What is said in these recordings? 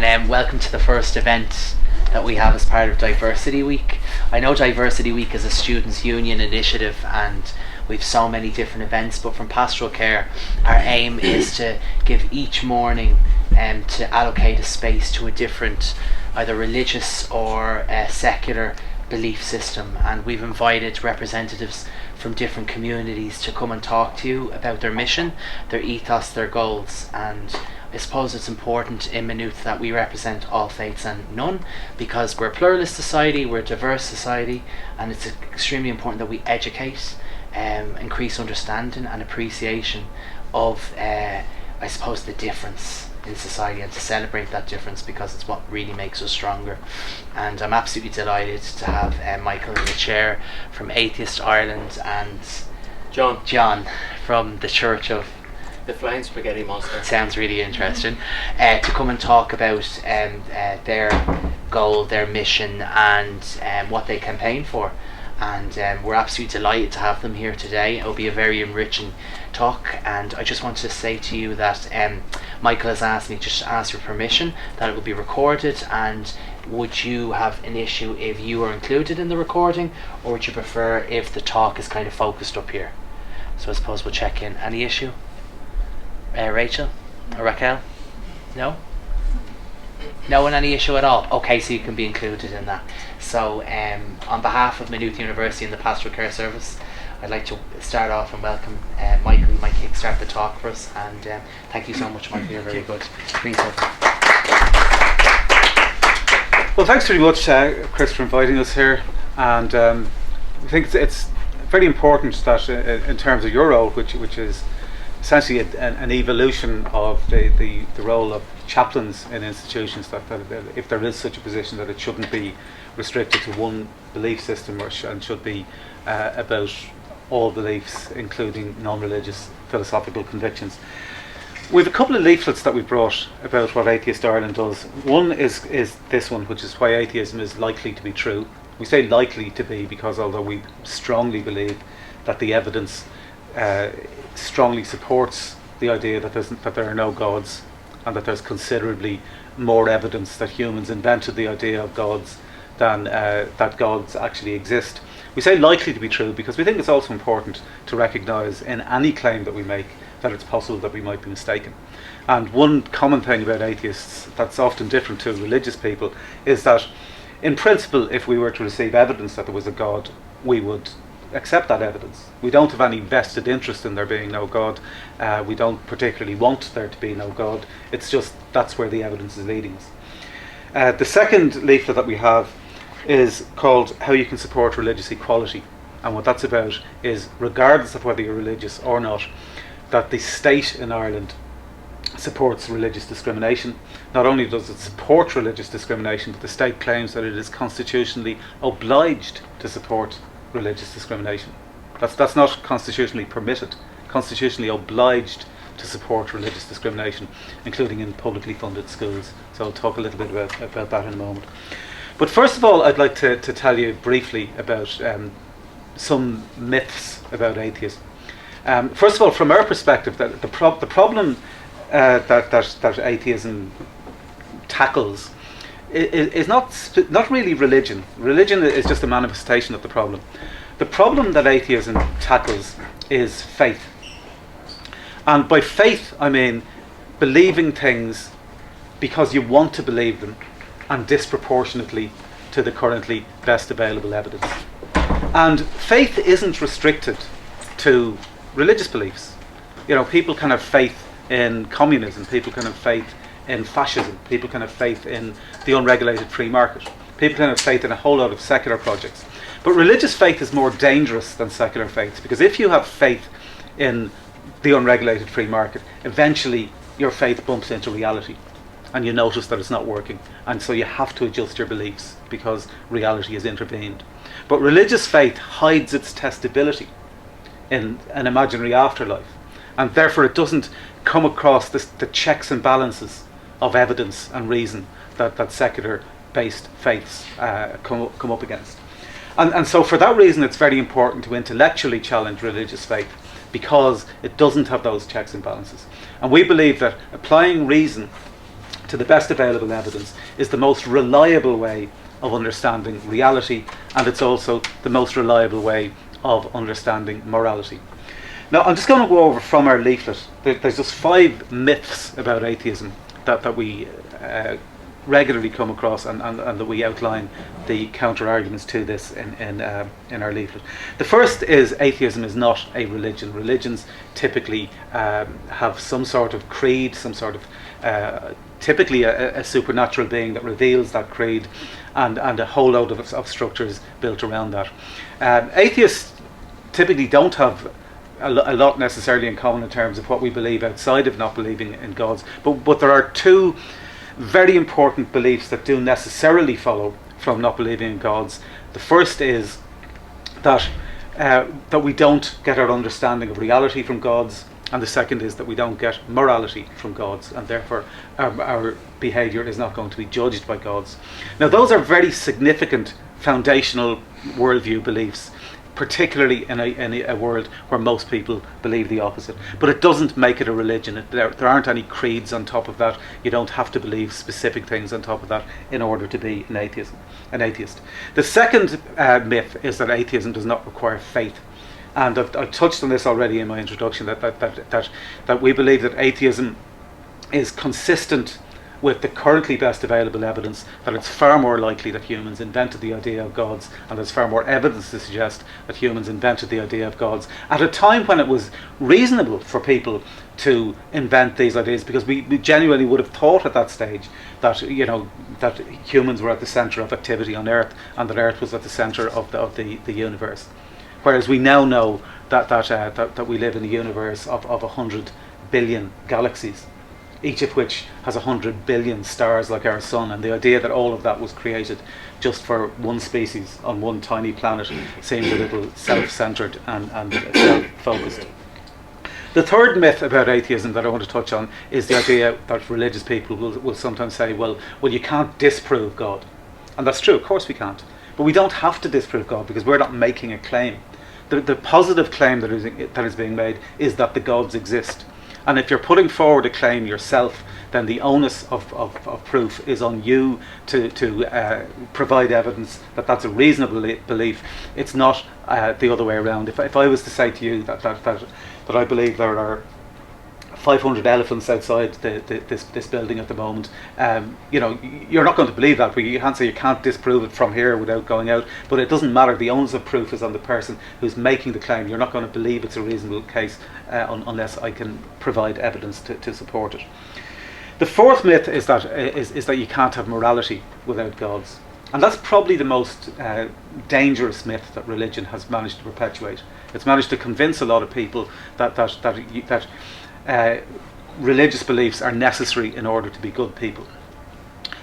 and welcome to the first event that we have as part of Diversity Week. I know Diversity Week is a students' union initiative and we've so many different events, but from Pastoral Care our aim is to give each morning to allocate a space to a different either religious or secular belief system, and we've invited representatives from different communities to come and talk to you about their mission, their ethos, their goals. And I suppose it's important in Maynooth that we represent all faiths and none, because we're a pluralist society, we're a diverse society, and it's extremely important that we educate, increase understanding and appreciation of I suppose the difference in society, and to celebrate that difference, because it's what really makes us stronger. And I'm absolutely delighted to have Michael in the chair from Atheist Ireland and John from the Church of the Flying Spaghetti Monster. Sounds really interesting. To come and talk about their goal, their mission, and what they campaign for. And we're absolutely delighted to have them here today. It'll be a very enriching talk, and I just wanted to say to you that Michael has asked me just to ask your permission that it will be recorded, and would you have an issue if you are included in the recording, or would you prefer if the talk is kind of focused up here? So I suppose we'll check in. Any issue? Rachel or Raquel? No? No one any issue at all? Okay, so you can be included in that. So on behalf of Maynooth University and the Pastoral Care Service, I'd like to start off and welcome Michael. You might kickstart the talk for us, and thank you so much, Michael. You're very good. Well, thanks very much, Chris, for inviting us here. And I think it's very important that in terms of your role, which is essentially an evolution of the role of chaplains in institutions, that if there is such a position, that it shouldn't be restricted to one belief system, and should be about all beliefs, including non-religious philosophical convictions. We have a couple of leaflets that we brought about what Atheist Ireland does. One is this one, which is why atheism is likely to be true. We say likely to be because although we strongly believe that the evidence strongly supports the idea that there are no gods, and that there's considerably more evidence that humans invented the idea of gods than that gods actually exist. We say likely to be true because we think it's also important to recognise in any claim that we make that it's possible that we might be mistaken. And one common thing about atheists that's often different to religious people is that in principle, if we were to receive evidence that there was a God, we would accept that evidence. We don't have any vested interest in there being no God. We don't particularly want there to be no God. It's just that's where the evidence is leading us. The second leaflet that we have is called How You Can Support Religious Equality. And what that's about is, regardless of whether you're religious or not, that the state in Ireland supports religious discrimination. Not only does it support religious discrimination, but the state claims that it is constitutionally obliged to support religious discrimination. That's not constitutionally permitted, constitutionally obliged to support religious discrimination, including in publicly funded schools. So I'll talk a little bit about that in a moment. But first of all, I'd like to tell you briefly about some myths about atheism. First of all, from our perspective, the problem that atheism tackles is not really religion. Religion is just a manifestation of the problem. The problem that atheism tackles is faith. And by faith, I mean believing things because you want to believe them, and disproportionately to the currently best available evidence. And faith isn't restricted to religious beliefs. You know, people can have faith in communism, people can have faith in fascism, people can have faith in the unregulated free market, people can have faith in a whole lot of secular projects. But religious faith is more dangerous than secular faith, because if you have faith in the unregulated free market, eventually your faith bumps into reality and you notice that it's not working, and so you have to adjust your beliefs because reality has intervened. But religious faith hides its testability in an imaginary afterlife, and therefore it doesn't come across the checks and balances of evidence and reason that secular based faiths come up against. And so for that reason it's very important to intellectually challenge religious faith, because it doesn't have those checks and balances. And we believe that applying reason to the best available evidence, is the most reliable way of understanding reality, and it's also the most reliable way of understanding morality. Now, I'm just going to go over from our leaflet. There's just 5 myths about atheism that we regularly come across, and that we outline the counter-arguments to this in our leaflet. The first is atheism is not a religion. Religions typically have some sort of creed, some sort of typically a supernatural being that reveals that creed, and a whole load of structures built around that. Atheists typically don't have a lot necessarily in common in terms of what we believe outside of not believing in gods, but there are 2 very important beliefs that do necessarily follow from not believing in gods. The first is that we don't get our understanding of reality from gods, and the second is that we don't get morality from gods, and therefore our behaviour is not going to be judged by gods. Now, those are very significant foundational worldview beliefs, particularly in a world where most people believe the opposite. But it doesn't make it a religion. There aren't any creeds on top of that. You don't have to believe specific things on top of that in order to be an atheist. The second myth is that atheism does not require faith. And I've touched on this already in my introduction, that we believe that atheism is consistent with the currently best available evidence, that it's far more likely that humans invented the idea of gods, and there's far more evidence to suggest that humans invented the idea of gods at a time when it was reasonable for people to invent these ideas, because we genuinely would have thought at that stage that that humans were at the centre of activity on Earth, and that Earth was at the centre of the universe. Whereas we now know that we live in a universe of 100 billion galaxies, each of which has 100 billion stars like our sun, and the idea that all of that was created just for one species on one tiny planet seems a little self-centred and self-focused. The third myth about atheism that I want to touch on is the idea that religious people will sometimes say, well, you can't disprove God. And that's true, of course we can't. But we don't have to disprove God, because we're not making a claim. The positive claim that is being made is that the gods exist. And if you're putting forward a claim yourself, then the onus of proof is on you to provide evidence that that's a reasonable belief. It's not the other way around. If I was to say to you that I believe there are 500 elephants outside this building at the moment, you're not going to believe that. You can't say you can't disprove it from here without going out, but it doesn't matter. The onus of proof is on the person who's making the claim. You're not going to believe it's a reasonable case unless I can provide evidence to support it. The fourth myth is that you can't have morality without gods, and that's probably the most dangerous myth that religion has managed to perpetuate. It's managed to convince a lot of people that religious beliefs are necessary in order to be good people.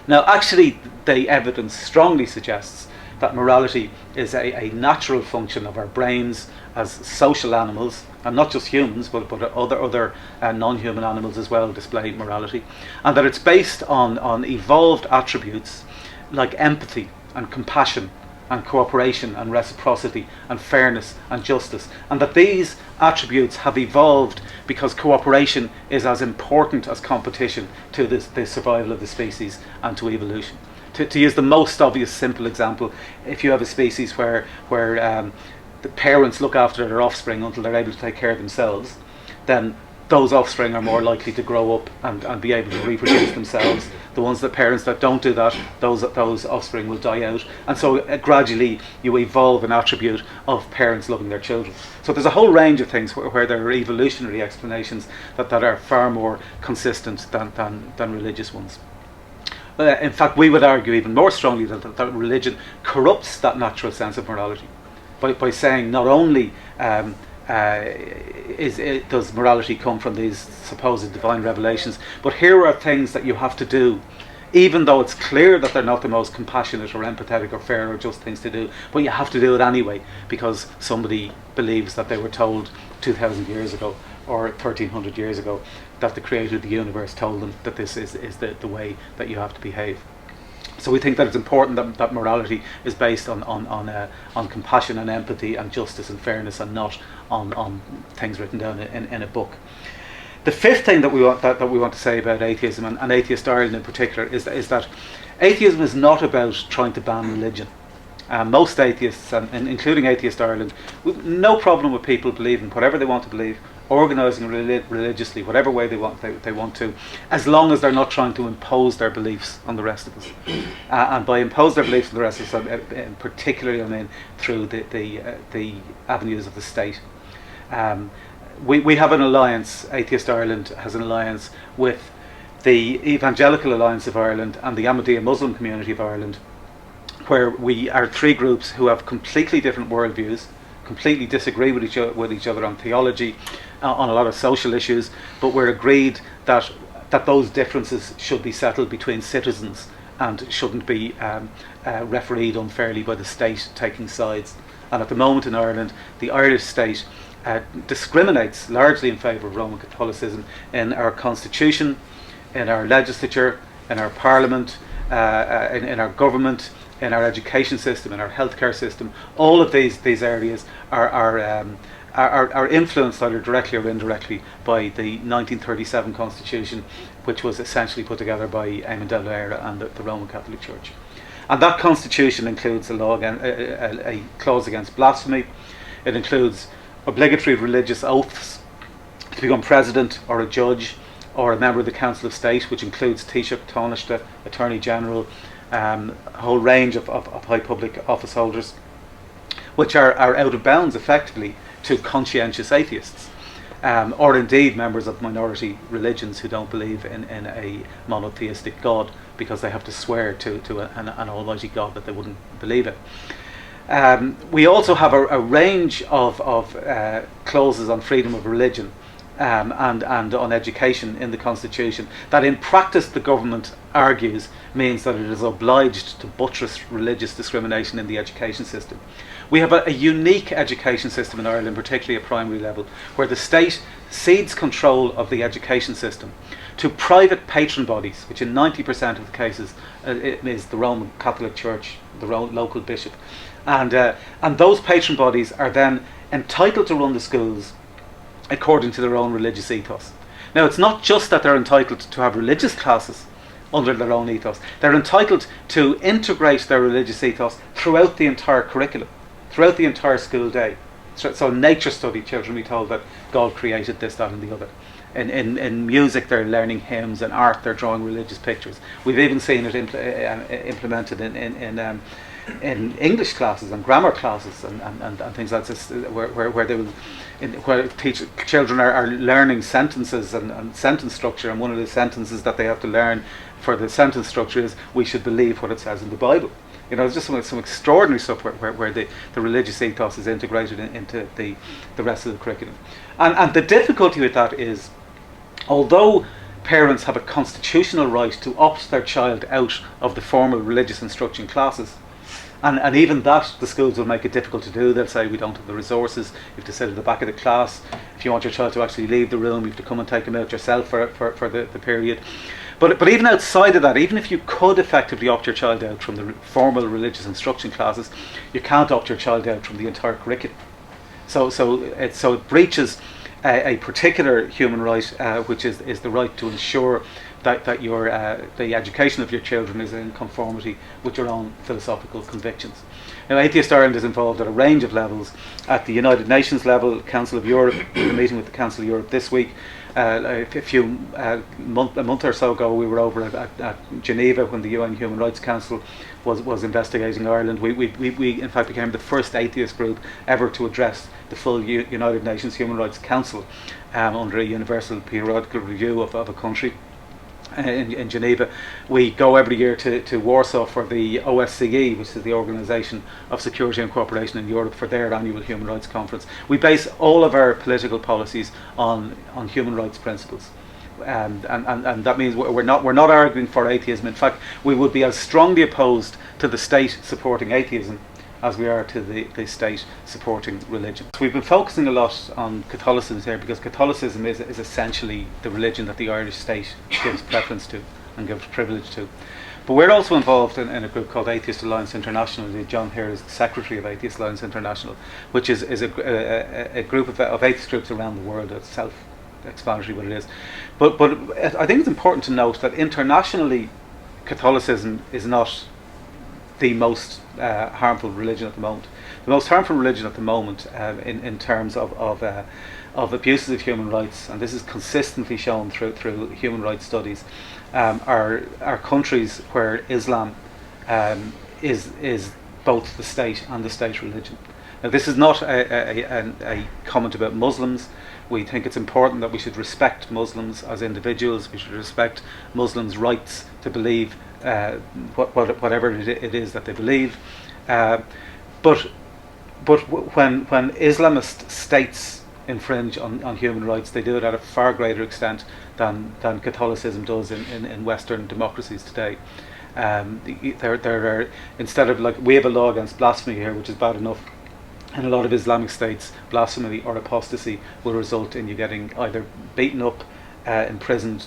Now, actually, the evidence strongly suggests that morality is a natural function of our brains as social animals, and not just humans, but other non-human animals as well display morality, and that it's based on evolved attributes like empathy and compassion and cooperation and reciprocity and fairness and justice, and that these attributes have evolved because cooperation is as important as competition to the survival of the species and to evolution. To use the most obvious simple example, if you have a species where the parents look after their offspring until they're able to take care of themselves, then those offspring are more likely to grow up and be able to reproduce themselves. The ones that parents that don't do that, those offspring will die out, and so gradually you evolve an attribute of parents loving their children. So there's a whole range of things where there are evolutionary explanations that are far more consistent than religious ones. In fact, we would argue even more strongly that religion corrupts that natural sense of morality by saying not only does morality come from these supposed divine revelations, but here are things that you have to do, even though it's clear that they're not the most compassionate or empathetic or fair or just things to do, but you have to do it anyway because somebody believes that they were told 2,000 years ago or 1,300 years ago that the creator of the universe told them that this is the way that you have to behave. So we think that it's important that morality is based on compassion and empathy and justice and fairness, and not on things written down in a book. The fifth thing that we want to say about atheism, and Atheist Ireland in particular, is that atheism is not about trying to ban religion. Most atheists, and including Atheist Ireland, we've no problem with people believing whatever they want to believe, organising religiously, whatever way they want to, as long as they're not trying to impose their beliefs on the rest of us. And by impose their beliefs on the rest of us, particularly, I mean, through the avenues of the state. We have an alliance. Atheist Ireland has an alliance with the Evangelical Alliance of Ireland and the Ahmadiyya Muslim Community of Ireland, where we are three groups who have completely different worldviews, completely disagree with each other on theology, on a lot of social issues, but we're agreed that those differences should be settled between citizens and shouldn't be refereed unfairly by the state taking sides. And at the moment in Ireland, the Irish state discriminates largely in favour of Roman Catholicism in our constitution, in our legislature, in our parliament, in our government, in our education system, in our healthcare system. All of these areas are influenced either directly or indirectly by the 1937 Constitution, which was essentially put together by Eamon de Valera and the Roman Catholic Church. And that Constitution includes a clause against blasphemy. It includes obligatory religious oaths to become president or a judge or a member of the Council of State, which includes Taoiseach, Taoiseach, Attorney General, a whole range of high public office holders, which are out of bounds effectively to conscientious atheists, or indeed members of minority religions who don't believe in a monotheistic God, because they have to swear to an almighty God that they wouldn't believe in. We also have a range of clauses on freedom of religion and on education in the Constitution that in practice the government argues means that it is obliged to buttress religious discrimination in the education system. We have a unique education system in Ireland, particularly at primary level, where the state cedes control of the education system to private patron bodies, which in 90% of the cases it is the Roman Catholic Church, the local bishop. And those patron bodies are then entitled to run the schools according to their own religious ethos. Now, it's not just that they're entitled to have religious classes under their own ethos. They're entitled to integrate their religious ethos throughout the entire curriculum, throughout the entire school day. So nature study, children will be told that God created this, that and the other. In music, they're learning hymns. In art, they're drawing religious pictures. We've even seen it implemented in English classes and grammar classes and things like this, where children are learning sentences and sentence structure, and one of the sentences that they have to learn for the sentence structure is, "We should believe what it says in the Bible." You know, there's just some extraordinary stuff where the religious ethos is integrated into the rest of the curriculum. And the difficulty with that is, although parents have a constitutional right to opt their child out of the formal religious instruction classes, and even that the schools will make it difficult to do. They'll say, "We don't have the resources, you have to sit at the back of the class. If you want your child to actually leave the room, you have to come and take him out yourself for the period." But even outside of that, even if you could effectively opt your child out from the formal religious instruction classes, you can't opt your child out from the entire curriculum. So it breaches a particular human right, which is the right to ensure that the education of your children is in conformity with your own philosophical convictions. Now, Atheist Ireland is involved at a range of levels. At the United Nations level, Council of Europe, we're meeting with the Council of Europe this week. A month or so ago, we were over at Geneva when the UN Human Rights Council was investigating Ireland. We in fact became the first atheist group ever to address the full United Nations Human Rights Council under a universal periodical review of a country. In Geneva. We go every year to Warsaw for the OSCE, which is the Organisation of Security and Cooperation in Europe, for their annual human rights conference. We base all of our political policies on human rights principles, and that means we're not arguing for atheism. In fact, we would be as strongly opposed to the state supporting atheism as we are to the state supporting religion. So we've been focusing a lot on Catholicism here, because Catholicism is essentially the religion that the Irish state gives preference to and gives privilege to. But we're also involved in a group called Atheist Alliance International. John here is the secretary of Atheist Alliance International, which is a group of atheist groups around the world itself. self-explanatory what it is. But I think it's important to note that internationally, Catholicism is not the most harmful religion at the moment. The most harmful religion at the moment, in terms of abuses of human rights, and this is consistently shown through human rights studies, are countries where Islam is both the state and the state religion. Now, this is not a comment about Muslims. We think it's important that we should respect Muslims as individuals. We should respect Muslims' rights to believe whatever it is that they believe. But when Islamist states infringe on human rights, they do it at a far greater extent than Catholicism does in Western democracies today. There are, instead of, like, we have a law against blasphemy here, which is bad enough. In a lot of Islamic states, blasphemy or apostasy will result in you getting either beaten up, imprisoned,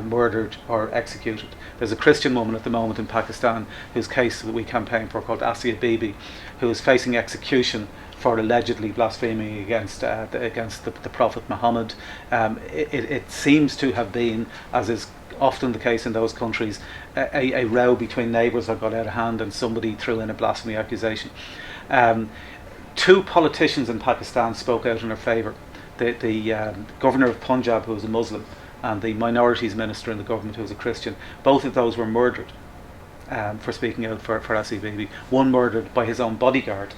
murdered or executed. There's a Christian woman at the moment in Pakistan whose case we campaign for, called Asia Bibi, who is facing execution for allegedly blaspheming against the Prophet Muhammad. It seems to have been, as is often the case in those countries, a row between neighbours that got out of hand and somebody threw in a blasphemy accusation. Two politicians in Pakistan spoke out in her favour. The governor of Punjab, who was a Muslim, and the minorities minister in the government, who was a Christian. Both of those were murdered for speaking out for Asia Bibi. One murdered by his own bodyguard.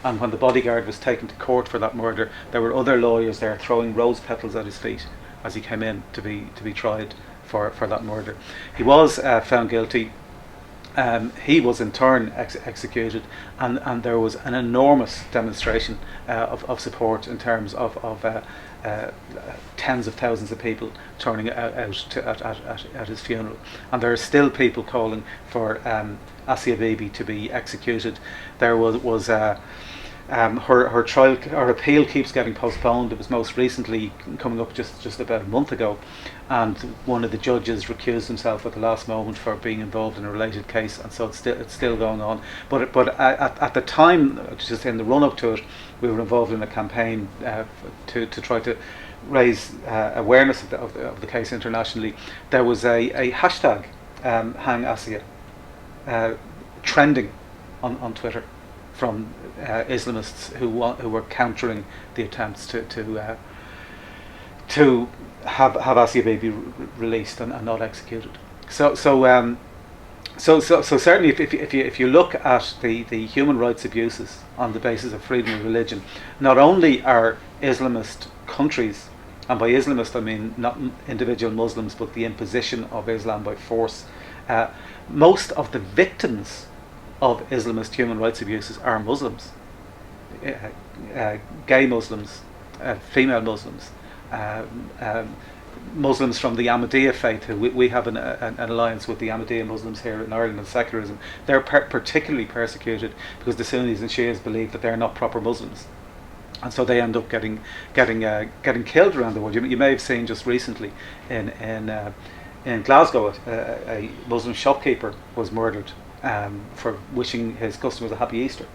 And when the bodyguard was taken to court for that murder, there were other lawyers there throwing rose petals at his feet as he came in to be tried for that murder. He was found guilty. He was in turn executed, and there was an enormous demonstration of support in terms of tens of thousands of people turning out at his funeral. And there are still people calling for Asia Bibi to be executed. There was her trial, her appeal keeps getting postponed. It was most recently coming up just about a month ago, and one of the judges recused himself at the last moment for being involved in a related case, and so it's still going on. But at the time, just in the run up to it, we were involved in a campaign to try to raise awareness of the case internationally. There was a hashtag, Hang Asia, trending on Twitter from Islamists who were countering the attempts to have Asia Bibi released and not executed. So certainly, if you look at the human rights abuses on the basis of freedom of religion, not only are Islamist countries, and by Islamist I mean not individual Muslims, but the imposition of Islam by force, most of the victims of Islamist human rights abuses are Muslims, gay Muslims, female Muslims, Muslims from the Ahmadiyya faith, who we have an alliance with the Ahmadiyya Muslims here in Ireland and secularism. They're particularly persecuted because the Sunnis and Shias believe that they're not proper Muslims, and so they end up getting killed around the world. You may have seen just recently in Glasgow, a Muslim shopkeeper was murdered for wishing his customers a happy Easter.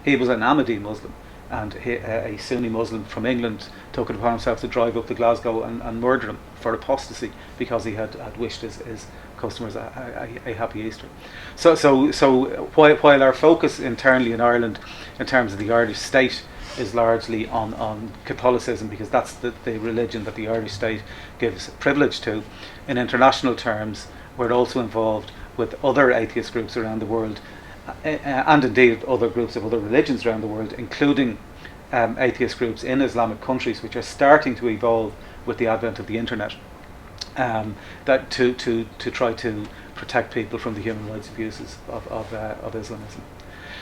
He was an Ahmadi Muslim, and a Sunni Muslim from England took it upon himself to drive up to Glasgow and murder him for apostasy because he had wished his customers a happy Easter. So while our focus internally in Ireland, in terms of the Irish state, is largely on Catholicism, because that's the religion that the Irish state gives privilege to, in international terms we're also involved with other atheist groups around the world, and indeed other groups of other religions around the world, including atheist groups in Islamic countries, which are starting to evolve with the advent of the internet, that to try to protect people from the human rights abuses of Islamism.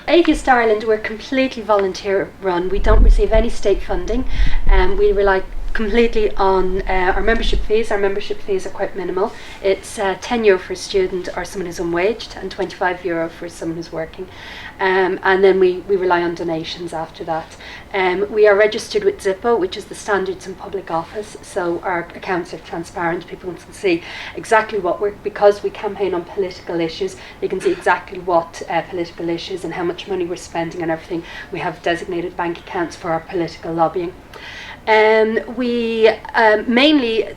Atheist Ireland, we're completely volunteer run. We don't receive any state funding, and we rely completely on our membership fees. Our membership fees are quite minimal. It's €10 for a student or someone who's unwaged, and €25 for someone who's working. And then we rely on donations after that. We are registered with Zippo, which is the Standards in Public Office, so our accounts are transparent. People can see exactly because we campaign on political issues, they can see exactly what political issues and how much money we're spending and everything. We have designated bank accounts for our political lobbying. We mainly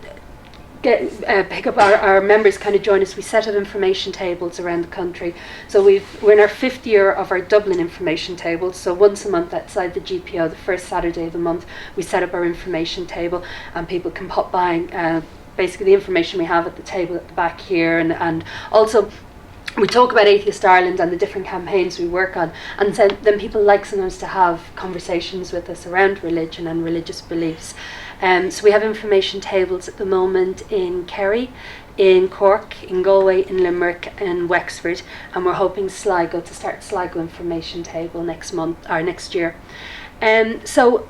pick up our members kind of join us. We set up information tables around the country. So we're in our 5th year of our Dublin information tables. So once a month outside the GPO, the first Saturday of the month, we set up our information table, and people can pop by basically the information we have at the table at the back here, and also we talk about Atheist Ireland and the different campaigns we work on, and then people like sometimes to have conversations with us around religion and religious beliefs. So we have information tables at the moment in Kerry, in Cork, in Galway, in Limerick, and Wexford, and we're hoping Sligo to start Sligo information table next year. So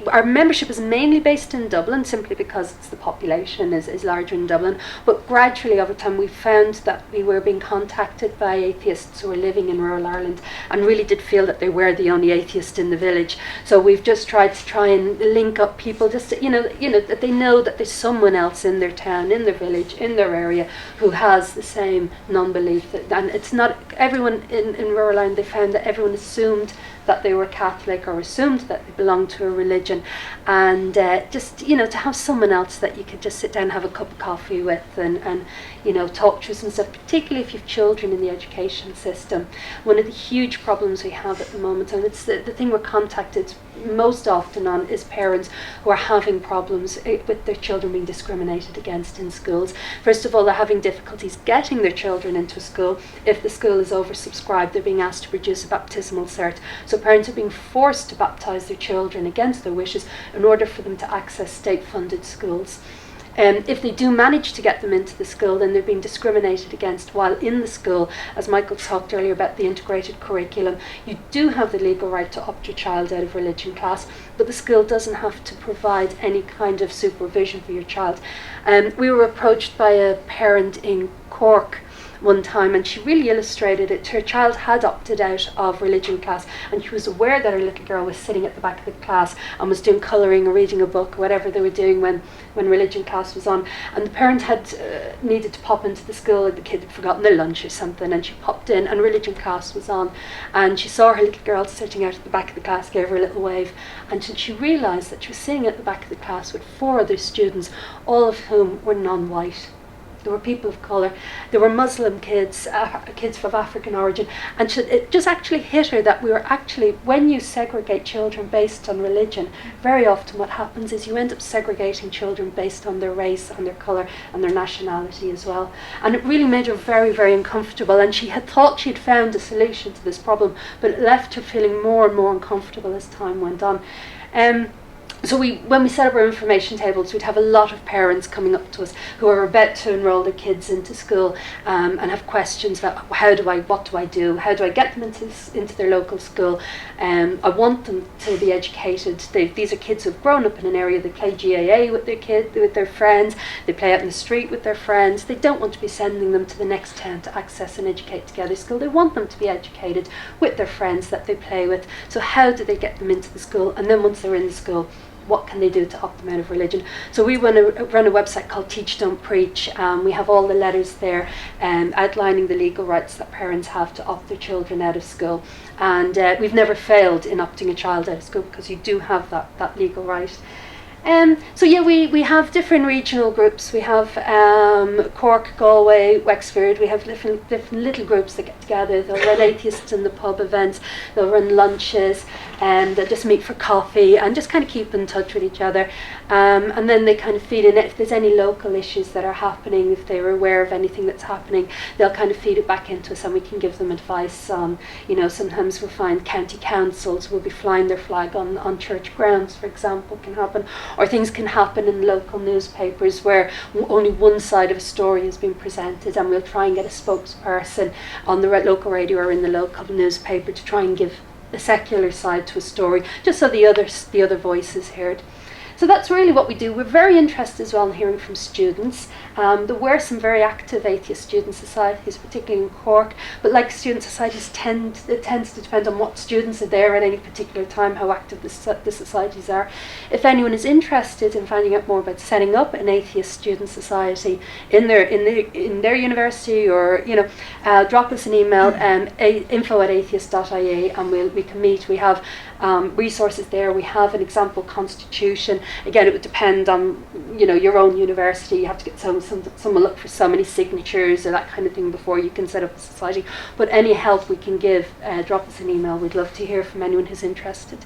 our membership is mainly based in Dublin, simply because the population is larger in Dublin, but gradually over time we found that we were being contacted by atheists who were living in rural Ireland and really did feel that they were the only atheist in the village. So we've just tried and link up people, just to, that they know that there's someone else in their town, in their village, in their area who has the same non-belief. And it's not everyone in rural Ireland. They found that everyone assumed that they were Catholic or assumed that they belonged to a religion, and just to have someone else that you could just sit down and have a cup of coffee with and talk through some stuff, particularly if you have children in the education system. One of the huge problems we have at the moment, and it's the thing we're contacted most often on, is parents who are having problems with their children being discriminated against in schools. First of all, they're having difficulties getting their children into school. If the school is oversubscribed, they're being asked to produce a baptismal cert. So parents are being forced to baptise their children against their wishes in order for them to access state-funded schools. If they do manage to get them into the school, then they're being discriminated against while in the school. As Michael talked earlier about the integrated curriculum, you do have the legal right to opt your child out of religion class, but the school doesn't have to provide any kind of supervision for your child. We were approached by a parent in Cork one time, and she really illustrated it. Her child had opted out of religion class, and she was aware that her little girl was sitting at the back of the class and was doing colouring or reading a book, whatever they were doing when religion class was on. And the parent had needed to pop into the school, the kid had forgotten their lunch or something, and she popped in and religion class was on, and she saw her little girl sitting out at the back of the class, gave her a little wave, and she realised that she was sitting at the back of the class with 4 other students, all of whom were non-white. There were people of colour, there were Muslim kids, kids of African origin, and it just actually hit her that we were actually, when you segregate children based on religion, very often what happens is you end up segregating children based on their race and their colour and their nationality as well. And it really made her very, very uncomfortable, and she had thought she had found a solution to this problem, but it left her feeling more and more uncomfortable as time went on. So when we set up our information tables, we'd have a lot of parents coming up to us who are about to enrol their kids into school and have questions about what do I do? How do I get them into their local school? I want them to be educated. These are kids who've grown up in an area. They play GAA with their friends. They play out in the street with their friends. They don't want to be sending them to the next town to access an Educate Together school. They want them to be educated with their friends that they play with. So how do they get them into the school? And then once they're in the school, what can they do to opt them out of religion? So we run a website called Teach Don't Preach. We have all the letters there outlining the legal rights that parents have to opt their children out of school. And we've never failed in opting a child out of school because you do have that legal right. So yeah, we have different regional groups. We have Cork, Galway, Wexford. We have different little groups that get together. They'll run Atheists in the Pub events. They'll run lunches, and they'll just meet for coffee and just kind of keep in touch with each other. And then they kind of feed in if there's any local issues that are happening, if they're aware of anything that's happening, they'll kind of feed it back into us, and we can give them advice on, sometimes we'll find county councils will be flying their flag on church grounds, for example, can happen. Or things can happen in local newspapers where only one side of a story has been presented, and we'll try and get a spokesperson on the local radio or in the local newspaper to try and give the secular side to a story, just so the other voice is heard. So that's really what we do. We're very interested as well in hearing from students. There were some very active atheist student societies, particularly in Cork, but like student societies it tends to depend on what students are there at any particular time, how active the societies are. If anyone is interested in finding out more about setting up an atheist student society in their university, or drop us an email, info@atheist.ie, and we can meet. We have resources there. We have an example constitution. Again, it would depend on your own university. You have to get someone look for so many signatures or that kind of thing before you can set up a society. But any help we can give, drop us an email. We'd love to hear from anyone who's interested.